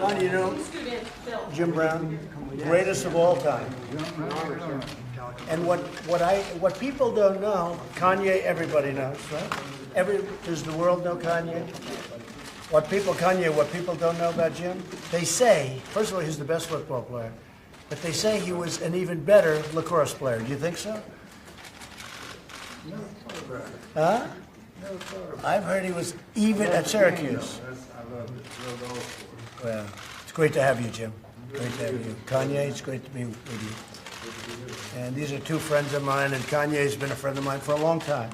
Ron, you know, Jim Brown, greatest of all time. And what people don't know, Kanye, everybody knows, right? Does the world know Kanye? What people don't know about Jim? They say, first of all, he's the best football player, but they say he was an even better lacrosse player. Do you think so? Huh? I've heard he was even at Syracuse. Well, it's great to have you, Jim. Great to have you. Kanye, it's great to be with you. And these are two friends of mine, and Kanye's been a friend of mine for a long time.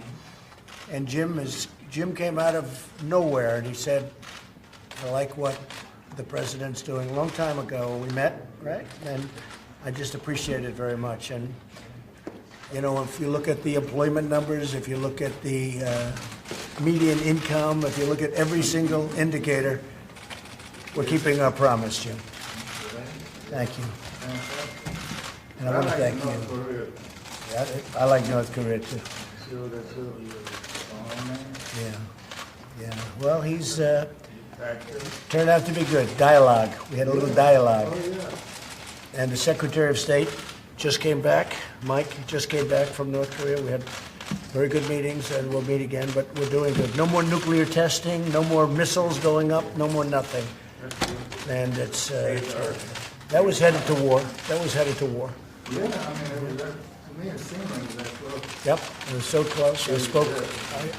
And Jim came out of nowhere, and he said, I like what the president's doing. A long time ago, we met, right? And I just appreciate it very much. And, you know, if you look at the employment numbers, if you look at the median income, if you look at every single indicator, we're keeping our promise, Jim. Thank you. And I want to thank you. Yeah, I like North Korea, too. Yeah. Well, he's turned out to be good. Dialogue. We had a little dialogue. And the Secretary of State just came back. Mike just came back from North Korea. We had very good meetings, and we'll meet again, but we're doing good. No more nuclear testing, no more missiles going up, no more nothing. And it's that was headed to war. That was headed to war. Yeah, I mean, to me it seemed like that close. Yep, it was so close.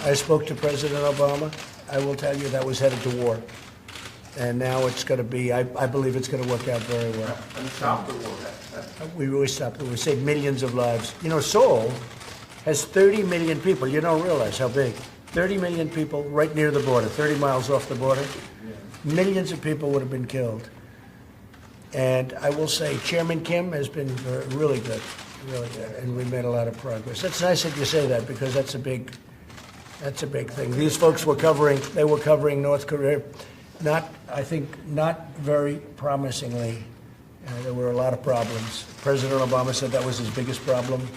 I spoke to President Obama. I will tell you that was headed to war. And now it's going to be, I believe it's going to work out very well. And stop the war. We really stopped it. We saved millions of lives. You know, Seoul has 30 million people. You don't realize how big. 30 million people right near the border, 30 miles off the border. Millions of people would have been killed. And I will say Chairman Kim has been really good, and we made a lot of progress. That's nice that you say that, because that's a big thing. These folks were covering North Korea, I think not very promisingly. There were a lot of problems. President Obama said that was his biggest problem.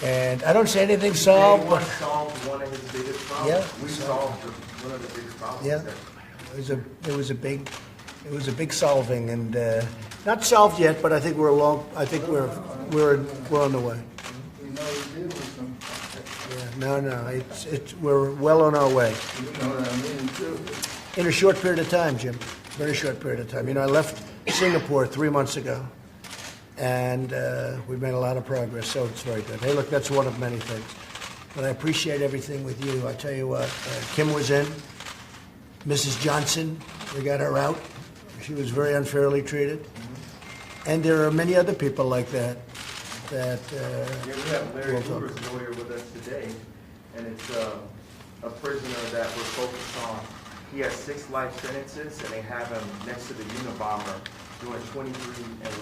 And I don't say anything solved. Anyone solved one of his biggest problems? Yeah. We solved one of the biggest problems. Yeah. It was a big solving, and not solved yet, but I think we're on the way. We know we did with some. Yeah, we're well on our way. You know what I mean, too. In a short period of time, Jim. Very short period of time. You know, I left Singapore 3 months ago, and we've made a lot of progress, so it's very good. Hey, look, that's one of many things. But I appreciate everything with you. I tell you what, Kim was in. Mrs. Johnson, we got her out. She was very unfairly treated. And there are many other people like that. We have Larry Hoover's lawyer with us today, and it's a prisoner that we're focused on. He has 6 life sentences, and they have him next to the Unabomber doing 23 and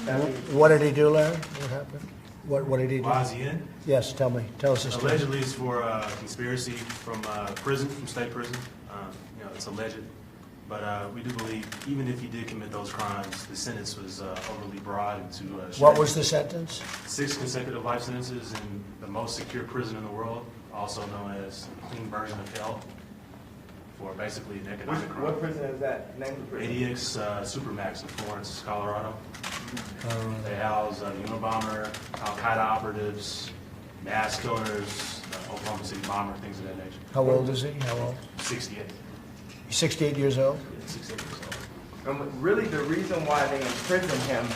1. What did he do, Larry? What happened? What did he do? Why is he in? Yes, tell us the story. Allegedly, it's for conspiracy from prison, from state prison. It's alleged. But we do believe, even if he did commit those crimes, the sentence was overly broad and too What was the sentence? 6 consecutive life sentences in the most secure prison in the world, also known as a clean version of hell, for basically an economic crime. What prison is that? Name of the prison? ADX Supermax in Florence, Colorado. They house the Unabomber, Al-Qaeda operatives, mass killers, Oklahoma City bomber, things of that nature. How old is he? How old? 68. He's 68 years old? Yeah, 68 years old. And really the reason why they imprisoned him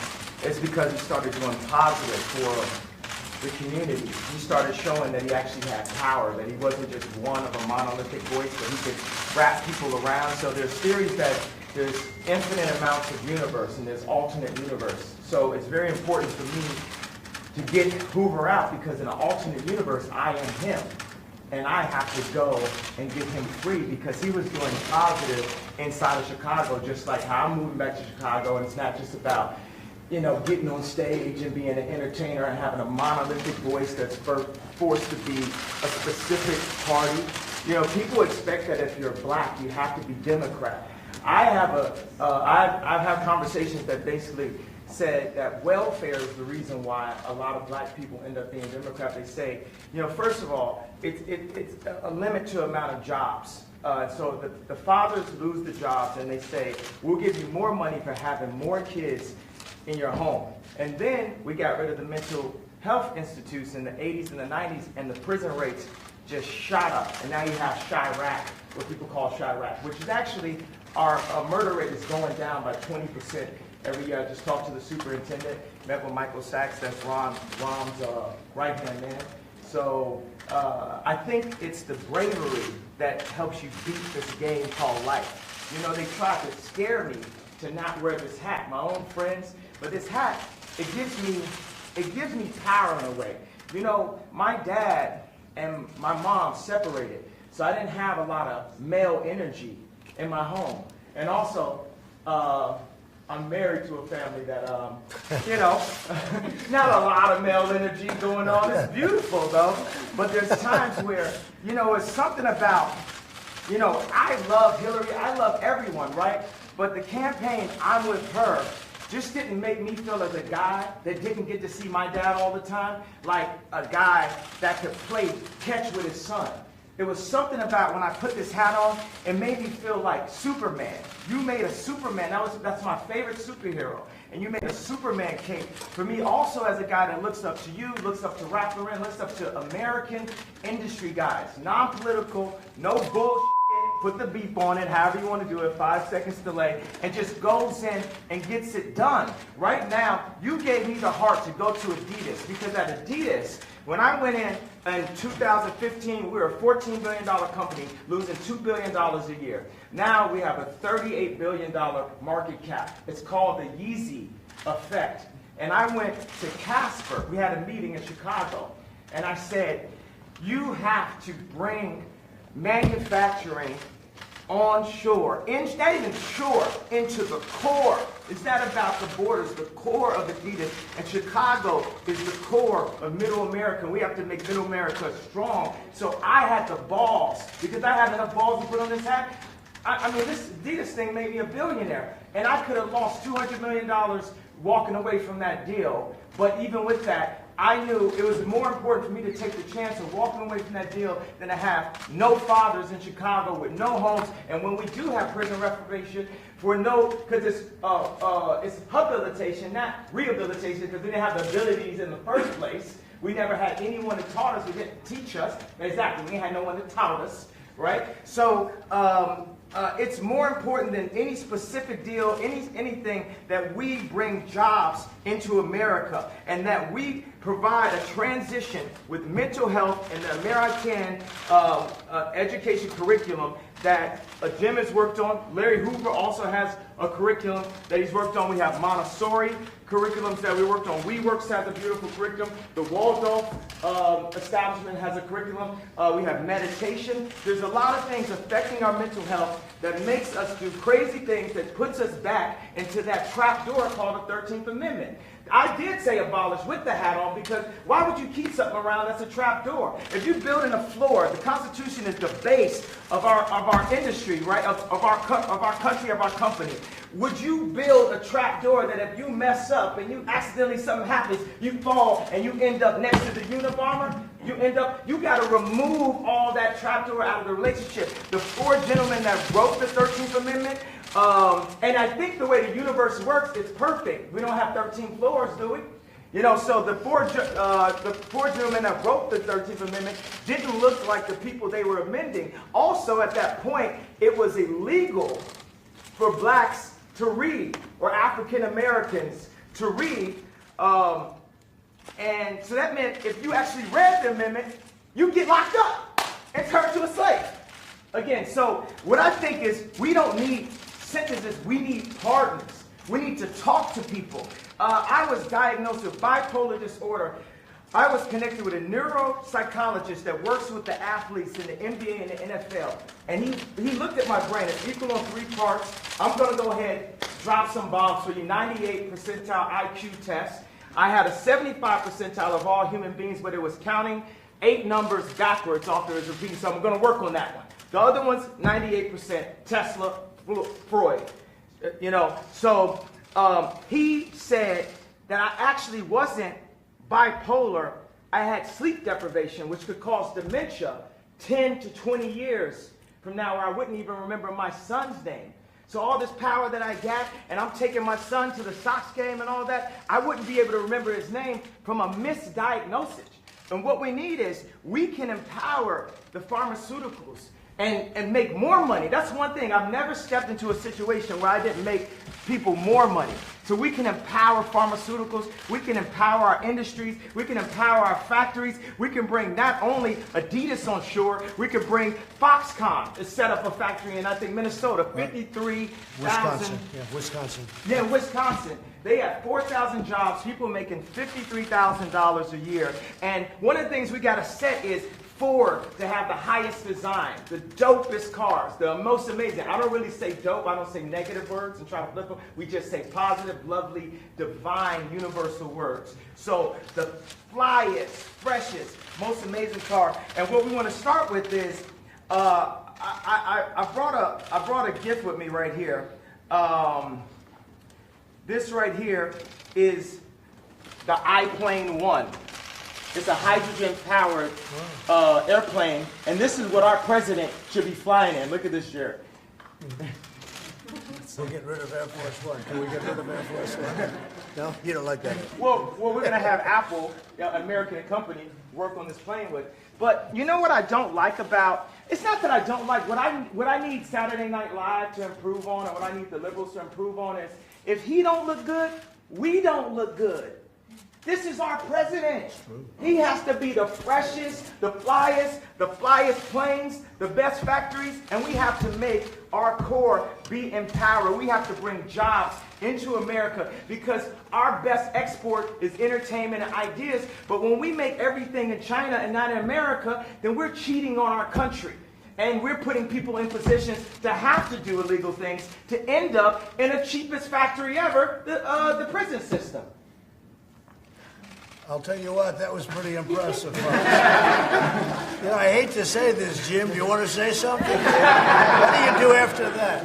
is because he started doing positive for the community. He started showing that he actually had power, that he wasn't just one of a monolithic voice, but he could wrap people around. So there's theories that there's infinite amounts of universe and there's alternate universe. So it's very important for me to get Hoover out, because in an alternate universe, I am him. And I have to go and get him free, because he was doing positive inside of Chicago, just like how I'm moving back to Chicago. And it's not just about, getting on stage and being an entertainer and having a monolithic voice that's forced to be a specific party. People expect that if you're black, you have to be Democrat. I've had conversations that basically said that welfare is the reason why a lot of black people end up being Democrat. They say, first of all, it's a limit to amount of jobs. So the fathers lose the jobs and they say, we'll give you more money for having more kids in your home. And then we got rid of the mental health institutes in the 80s and the 90s, and the prison rates just shot up. And now you have Chirac, what people call Chirac, which is actually our murder rate is going down by 20% every year. I just talked to the superintendent, met with Michael Sachs, that's Ron's right-hand man. So I think it's the bravery that helps you beat this game called life. You know, they tried to scare me to not wear this hat, my own friends, but this hat, it gives me power in a way. You know, my dad and my mom separated, so I didn't have a lot of male energy in my home. And also, I'm married to a family that, you know, not a lot of male energy going on. It's beautiful, though. But there's times where, you know, it's something about, you know, I love Hillary. I love everyone, right? But the campaign, I'm with her, just didn't make me feel as a guy that didn't get to see my dad all the time, like a guy that could play catch with his son. It was something about when I put this hat on, it made me feel like Superman. You made a Superman. That's my favorite superhero. And you made a Superman cape. For me, also as a guy that looks up to you, looks up to Ralph Lauren, looks up to American industry guys. Non-political, no bullshit. Put the beep on it, however you want to do it, 5 seconds delay, and just goes in and gets it done. Right now, you gave me the heart to go to Adidas, because at Adidas, when I went in 2015, we were a $14 billion company, losing $2 billion a year. Now we have a $38 billion market cap. It's called the Yeezy effect. And I went to Casper. We had a meeting in Chicago, and I said, you have to bring manufacturing onshore, not even shore, into the core. It's not about the borders, the core of Adidas. And Chicago is the core of Middle America. We have to make Middle America strong. So I had the balls, because I had enough balls to put on this hat. I mean, this Adidas thing made me a billionaire. And I could have lost $200 million walking away from that deal. But even with that, I knew it was more important for me to take the chance of walking away from that deal than to have no fathers in Chicago with no homes. And when we do have prison reformation, because it's habilitation, not rehabilitation, because we didn't have the abilities in the first place. We never had anyone that taught us, who didn't teach us. Exactly, we had no one that taught us, right? So it's more important than any specific deal, anything, that we bring jobs into America, and that we provide a transition with mental health and the American education curriculum that Jim has worked on. Larry Hoover also has a curriculum that he's worked on. We have Montessori curriculums that we worked on. WeWorks has a beautiful curriculum. The Waldorf establishment has a curriculum. We have meditation. There's a lot of things affecting our mental health that makes us do crazy things, that puts us back into that trap door called the 13th Amendment. I did say abolish with the hat on, because why would you keep something around that's a trap door? If you're building a floor, the Constitution is the base of our industry, right? Of our country, of our company. Would you build a trap door that if you mess up and you accidentally something happens, you fall and you end up next to the Unabomber? You got to remove all that trap door out of the relationship. The four gentlemen that wrote the 13th Amendment, and I think the way the universe works, it's perfect. We don't have 13 floors, do we? You know, so the four gentlemen that wrote the 13th Amendment didn't look like the people they were amending. Also, at that point, it was illegal for blacks to read, or African Americans to read. And so that meant if you actually read the amendment, you get locked up and turned to a slave. Again, so what I think is, we don't need sentences, we need pardons. We need to talk to people. I was diagnosed with bipolar disorder. I was connected with a neuropsychologist that works with the athletes in the NBA and the NFL. And he looked at my brain. It's equal on 3 parts. I'm going to go ahead, drop some bombs for you. 98 percentile IQ test. I had a 75 percentile of all human beings, but it was counting 8 numbers backwards after it's repeating. So I'm going to work on that one. The other one's 98%, Tesla, Freud. You know, so he said that I actually wasn't bipolar. I had sleep deprivation, which could cause dementia 10 to 20 years from now where I wouldn't even remember my son's name. So all this power that I got, and I'm taking my son to the Sox game and all that, I wouldn't be able to remember his name from a misdiagnosis. And what we need is we can empower the pharmaceuticals and make more money. That's one thing. I've never stepped into a situation where I didn't make people more money. So we can empower pharmaceuticals, we can empower our industries, we can empower our factories, we can bring not only Adidas on shore, we can bring Foxconn to set up a factory in, I think, Minnesota, 53,000. Wisconsin. Yeah, Wisconsin. Yeah, Wisconsin. They have 4,000 jobs, people making $53,000 a year. And one of the things we got to set is Ford to have the highest design, the dopest cars, the most amazing. I don't really say dope. I don't say negative words and try to flip them. We just say positive, lovely, divine, universal words. So the flyest, freshest, most amazing car. And what we want to start with is, I brought a gift with me right here. This right here is the iPlane 1. It's a hydrogen-powered airplane, and this is what our president should be flying in. Look at this shirt. We'll get rid of Air Force One. Can we get rid of Air Force One? No? You don't like that? Well, we're going to have Apple, an American company, work on this plane with. But you know what I don't like about, it's not that I don't like, what I need Saturday Night Live to improve on, and what I need the liberals to improve on is, if he don't look good, we don't look good. This is our president. He has to be the freshest, the flyest planes, the best factories, and we have to make our core be empowered. We have to bring jobs into America because our best export is entertainment and ideas. But when we make everything in China and not in America, then we're cheating on our country. And we're putting people in positions to have to do illegal things to end up in the cheapest factory ever, the prison system. I'll tell you what, that was pretty impressive. You know, I hate to say this, Jim. Do you want to say something? What do you do after that?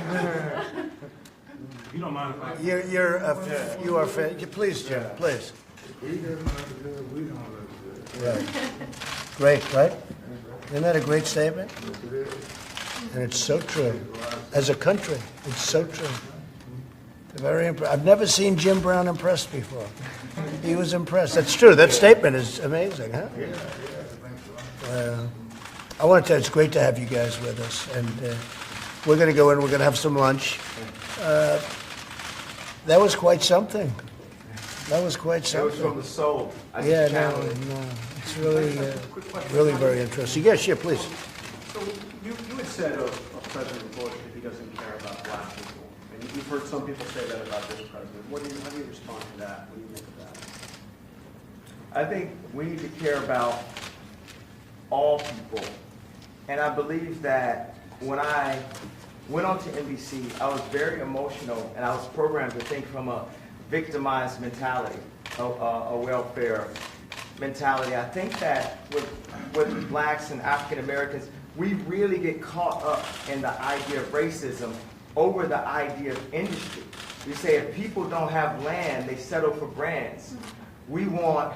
You don't mind if I... You are please, Jim, please. We don't look good, we don't look good. Right. Great, right? Isn't that a great statement? And it's so true. As a country, it's so true. Very I've never seen Jim Brown impressed before. He was impressed. That's true. That statement is amazing, huh? I want to tell you, it's great to have you guys with us. And we're going to go in, we're going to have some lunch. That was quite something. That was quite something. That was from the soul. Yeah, no. It's really, really very interesting. Yes, yeah, please. So you had said of President Bush that he doesn't care about black people. And you've heard some people say that about this president. How do you respond to that? What do you make of that? I think we need to care about all people. And I believe that when I went on to NBC, I was very emotional, and I was programmed to think from a victimized mentality, a welfare mentality. I think that with blacks and African Americans, we really get caught up in the idea of racism over the idea of industry. We say if people don't have land, they settle for brands. We want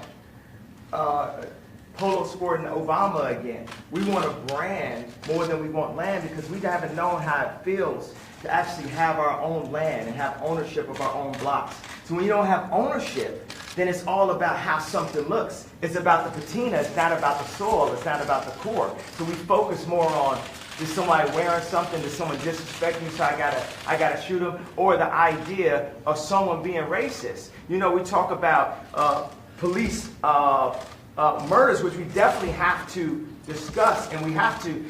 Polo Sport and Obama again. We want a brand more than we want land because we haven't known how it feels to actually have our own land and have ownership of our own blocks. So when you don't have ownership, then it's all about how something looks. It's about the patina, it's not about the soil, it's not about the core. So we focus more on, is somebody wearing something, does someone disrespect me so I gotta shoot them, or the idea of someone being racist. You know, we talk about police murders, which we definitely have to discuss, and we have to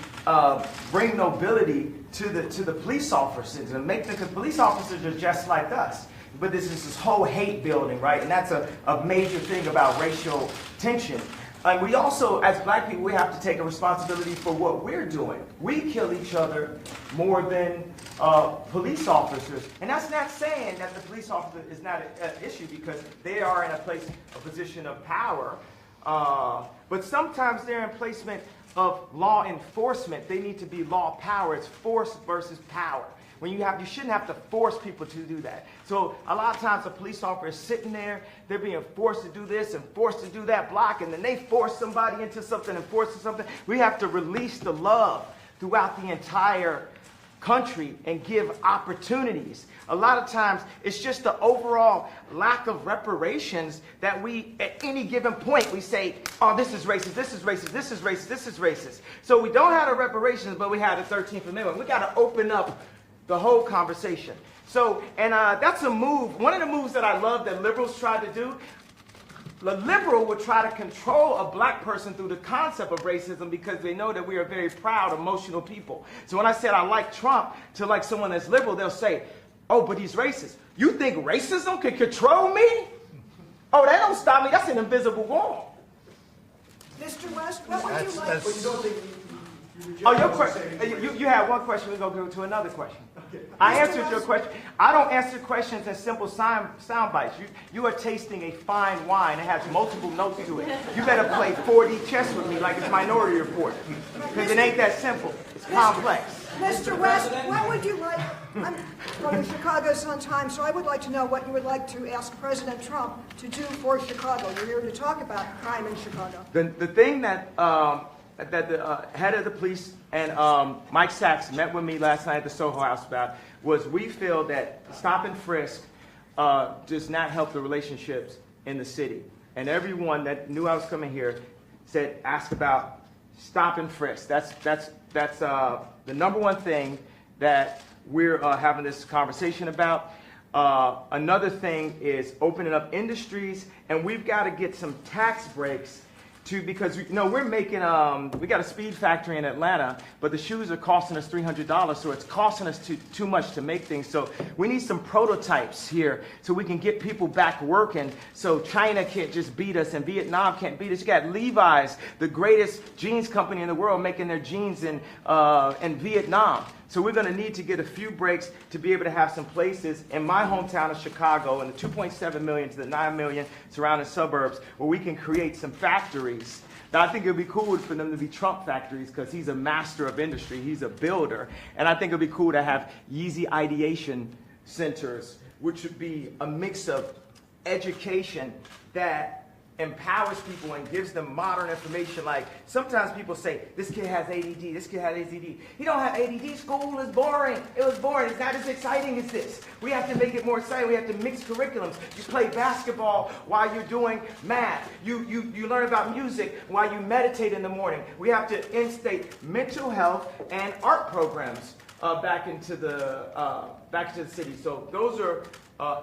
bring nobility to the police officers and make them, because police officers are just like us. But this is this whole hate building, right? And that's a major thing about racial tension. And we also, as black people, we have to take a responsibility for what we're doing. We kill each other more than police officers. And that's not saying that the police officer is not an issue, because they are in a position of power. But sometimes they're in placement of law enforcement. They need to be law power. It's force versus power. When you shouldn't have to force people to do that. So a lot of times a police officer is sitting there, they're being forced to do this and forced to do that block, and then they force somebody into something and force something. We have to release the love. throughout the entire country and give opportunities. A lot of times it's just the overall lack of reparations that we, at any given point, we say, oh, this is racist, this is racist, this is racist, this is racist. So we don't have the reparations, but we have the 13th Amendment. We got to open up the whole conversation. So, and that's a move. One of the moves that I love that liberals tried to do, the liberal would try to control a black person through the concept of racism because they know that we are very proud, emotional people. So when I said I like Trump to like someone that's liberal, they'll say, oh, but he's racist. You think racism can control me? Oh, that don't stop me. That's an invisible wall. Mr. West, what would you like? But you don't think Oh, your question. You had one question. We're going to go to another question. Okay. I answered your question. I don't answer questions in simple sound bites. You are tasting a fine wine. It has multiple notes to it. You better play 4D chess with me like it's Minority Report. Because it ain't that simple. It's complex. Mr. West, what would you like? I'm going to Chicago sometime, so I would like to know what you would like to ask President Trump to do for Chicago. You're here to talk about crime in Chicago. The thing that the head of the police and Mike Sachs met with me last night at the Soho House about was we feel that stop and frisk does not help the relationships in the city. And everyone that knew I was coming here said, ask about stop and frisk. That's the number one thing that we're having this conversation about. Another thing is opening up industries, and we've got to get some tax breaks because we're making we got a speed factory in Atlanta, but the shoes are costing us $300, so it's costing us too much to make things. So we need some prototypes here so we can get people back working. So China can't just beat us, and Vietnam can't beat us. You got Levi's, the greatest jeans company in the world, making their jeans in Vietnam. So we're going to need to get a few breaks to be able to have some places in my hometown of Chicago and the 2.7 million to the 9 million surrounding suburbs where we can create some factories. Now, I think it would be cool for them to be Trump factories because he's a master of industry. He's a builder. And I think it would be cool to have Yeezy ideation centers, which would be a mix of education that empowers people and gives them modern information. Like sometimes people say, this kid has ADD, this kid has ADD. He don't have ADD, school is boring. It was boring, it's not as exciting as this. We have to make it more exciting, we have to mix curriculums. You play basketball while you're doing math. You learn about music while you meditate in the morning. We have to instate mental health and art programs back into the city. So those are,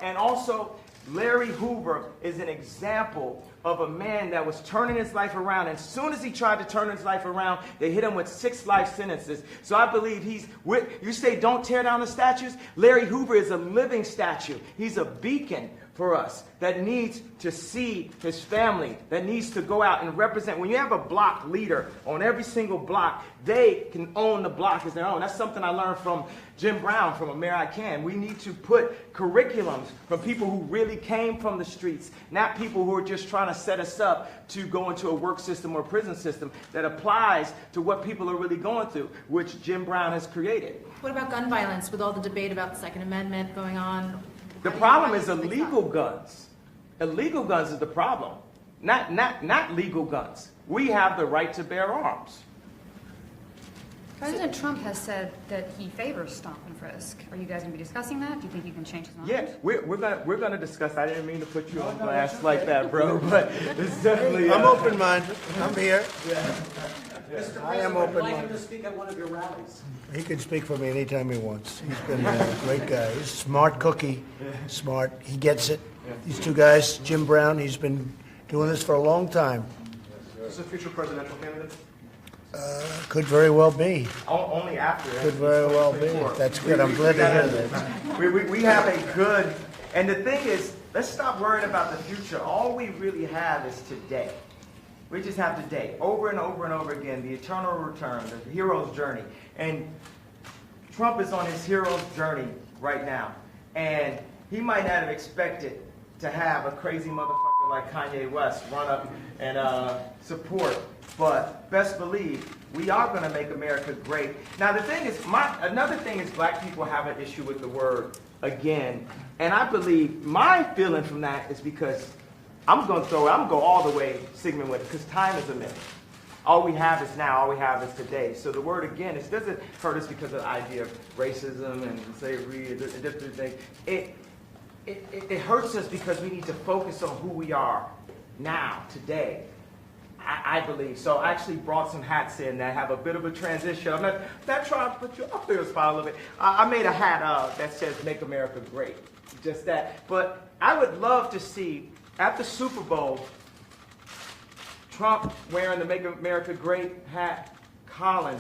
and also Larry Hoover is an example of a man that was turning his life around. And as soon as he tried to turn his life around, they hit him with 6 life sentences. So I believe you say don't tear down the statues. Larry Hoover is a living statue. He's a beacon for us that needs to see his family, that needs to go out and represent. When you have a block leader on every single block, they can own the block as their own. That's something I learned from Jim Brown, from A Mayor I Can. We need to put curriculums from people who really came from the streets, not people who are just trying to set us up to go into a work system or prison system that applies to what people are really going through, which Jim Brown has created. What about gun violence with all the debate about the Second Amendment going on? The problem is illegal guns. Illegal guns is the problem, not legal guns. We have the right to bear arms. President Trump has said that he favors stop and frisk. Are you guys going to be discussing that? Do you think you can change his mind? Yeah, we're gonna discuss. I didn't mean to put you on blast like that, bro. But it's definitely. I'm open-minded. I'm here. Mr. I am President, I'd like him open-minded. to speak at one of your rallies. He can speak for me anytime he wants. He's been a great guy. He's a smart cookie. Smart. He gets it. These two guys, Jim Brown, he's been doing this for a long time. Is a future presidential candidate? Could very well be. Only after. Could very well be. That's good. I'm glad to hear that. We have a good, and the thing is, let's stop worrying about the future. All we really have is today. We just have today, over and over and over again, the eternal return, the hero's journey. And Trump is on his hero's journey right now. And he might not have expected to have a crazy motherfucker like Kanye West run up and support. But best believe, we are going to make America great. Now the thing is, another thing is black people have an issue with the word again. And I believe my feeling from that is because I'm going to go all the way Sigmund with it, because time is a myth. All we have is now. All we have is today. So the word, again, it doesn't hurt us because of the idea of racism and slavery and different things. It hurts us because we need to focus on who we are now, today. I believe. So I actually brought some hats in that have a bit of a transition. I'm not trying to put you up there a spot a little bit. I made a hat that says "Make America Great." Just that. But I would love to see, at the Super Bowl, Trump wearing the "Make America Great" hat, Colin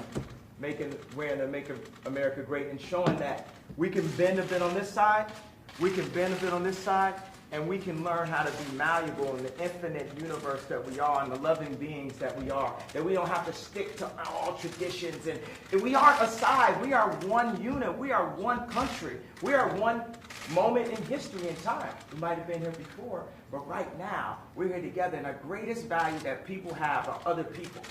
wearing the "Make America Great," and showing that we can bend a bit on this side, we can bend a bit on this side, and we can learn how to be malleable in the infinite universe that we are and the loving beings that we are. That we don't have to stick to all traditions. And we aren't a side. We are one unit. We are one country. We are one moment in history and time. We might have been here before, but right now, we're here together. And the greatest value that people have are other people.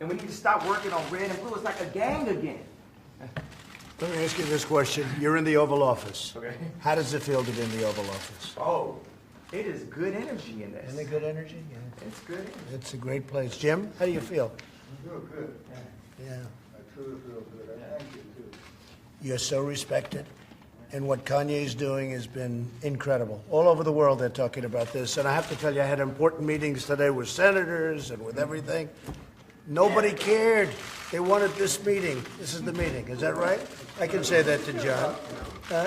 And we need to stop working on red and blue. It's like a gang again. Let me ask you this question. You're in the Oval Office. Okay. How does it feel to be in the Oval Office? Oh, it is good energy in this. Isn't it good energy? Yeah. It's good energy. It's a great place. Jim, how do you feel? I feel good. Yeah. I truly feel good. I thank you, too. You're so respected. And what Kanye's doing has been incredible. All over the world they're talking about this. And I have to tell you, I had important meetings today with senators and with everything. Nobody cared. They wanted this meeting. This is the meeting. Is that right? I can say that to John.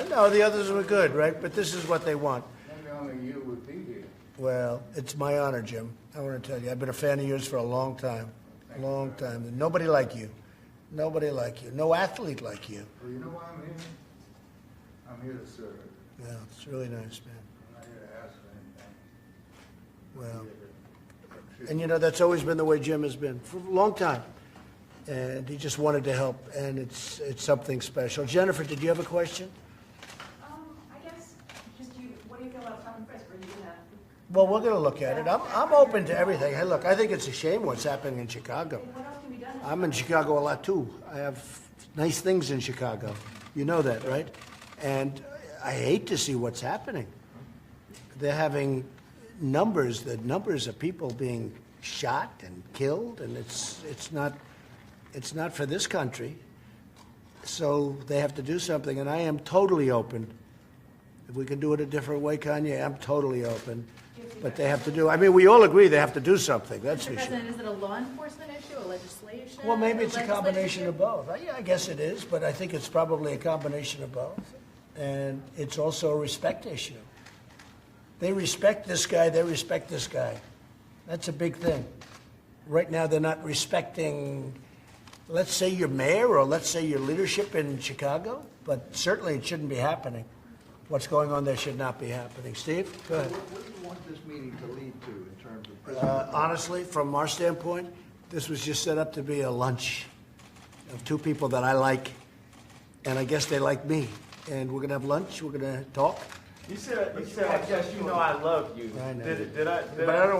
No, the others were good, right? But this is what they want. Maybe only you would be here. Well, it's my honor, Jim. I want to tell you, I've been a fan of yours for a long time. Long time. Nobody like you. Nobody like you. No athlete like you. Well, you know why I'm here? I'm here to serve. Yeah, it's really nice, man. I'm not here to ask for anything. Well, and you know, that's always been the way Jim has been for a long time. And he just wanted to help, and it's something special. Jennifer, did you have a question? I guess, what do you feel about Trump and Frisk? Are you gonna? Well, we're going to look at it. I'm open to everything. Hey, look, I think it's a shame what's happening in Chicago. What else can be done? I'm in Chicago a lot, too. I have nice things in Chicago. You know that, right? And I hate to see what's happening. They're having the numbers of people being shot and killed, and it's not for this country. So they have to do something, and I am totally open. If we can do it a different way, Kanye, I'm totally open. But they have to do, I mean, we all agree they have to do something, that's Mr. for sure. President, is it a law enforcement issue, a legislation? Well, maybe it's a legislative combination issue? of both. Yeah, I guess it is, but I think it's probably a combination of both. And it's also a respect issue. They respect this guy, they respect this guy. That's a big thing. Right now, they're not respecting, let's say, your mayor or let's say your leadership in Chicago, but certainly it shouldn't be happening. What's going on there should not be happening. Steve, go ahead. What do you want this meeting to lead to in terms of President? Honestly, from our standpoint, this was just set up to be a lunch of two people that I like, and I guess they like me. And we're going to have lunch, we're going to talk. You said, I guess you know I love you. I know. Did I? But I don't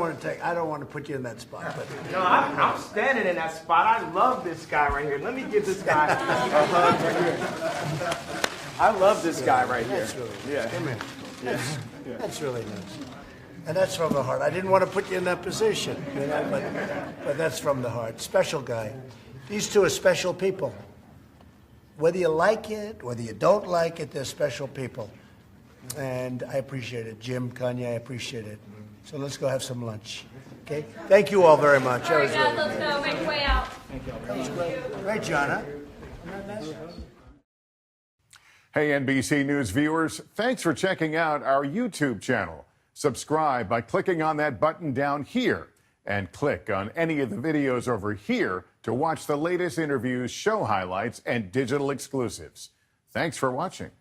want to put you in that spot. But No, I'm standing in that spot. I love this guy right here. Let me give this guy a hug right here. I love this guy right here. that's really nice. Yeah. Come here. That's really nice. And that's from the heart. I didn't want to put you in that position, you know, but that's from the heart. Special guy. These two are special people. Whether you like it, whether you don't like it, they're special people. And I appreciate it. Jim, Kanye, I appreciate it. So let's go have some lunch. Okay? Thank you all very much. All right, guys, let's go. Make your way out. Great, John, huh? Hey, NBC News viewers, thanks for checking out our YouTube channel. Subscribe by clicking on that button down here and click on any of the videos over here to watch the latest interviews, show highlights, and digital exclusives. Thanks for watching.